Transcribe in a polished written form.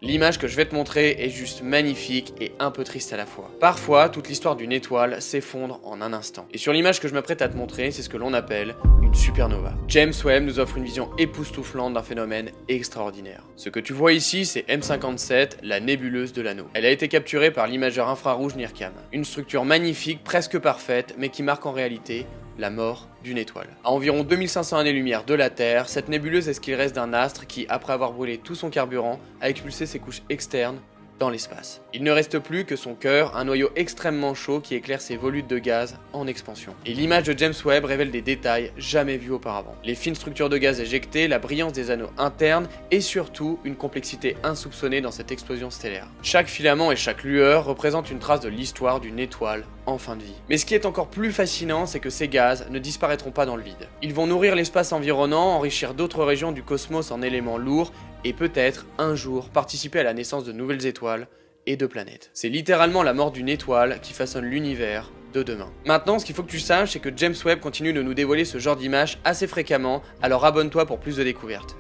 L'image que je vais te montrer est juste magnifique et un peu triste à la fois. Parfois, toute l'histoire d'une étoile s'effondre en un instant. Et sur l'image que je m'apprête à te montrer, c'est ce que l'on appelle une supernova. James Webb nous offre une vision époustouflante d'un phénomène extraordinaire. Ce que tu vois ici, c'est M57, la nébuleuse de l'anneau. Elle a été capturée par l'imageur infrarouge NIRCam. Une structure magnifique, presque parfaite, mais qui marque en réalité la mort d'une étoile. À environ 2500 années-lumière de la Terre, cette nébuleuse est ce qu'il reste d'un astre qui, après avoir brûlé tout son carburant, a expulsé ses couches externes dans l'espace. Il ne reste plus que son cœur, un noyau extrêmement chaud qui éclaire ses volutes de gaz en expansion. Et l'image de James Webb révèle des détails jamais vus auparavant. Les fines structures de gaz éjectées, la brillance des anneaux internes et surtout une complexité insoupçonnée dans cette explosion stellaire. Chaque filament et chaque lueur représente une trace de l'histoire d'une étoile en fin de vie. Mais ce qui est encore plus fascinant, c'est que ces gaz ne disparaîtront pas dans le vide. Ils vont nourrir l'espace environnant, enrichir d'autres régions du cosmos en éléments lourds et peut-être, un jour, participer à la naissance de nouvelles étoiles et de planètes. C'est littéralement la mort d'une étoile qui façonne l'univers de demain. Maintenant, ce qu'il faut que tu saches, c'est que James Webb continue de nous dévoiler ce genre d'images assez fréquemment, alors abonne-toi pour plus de découvertes.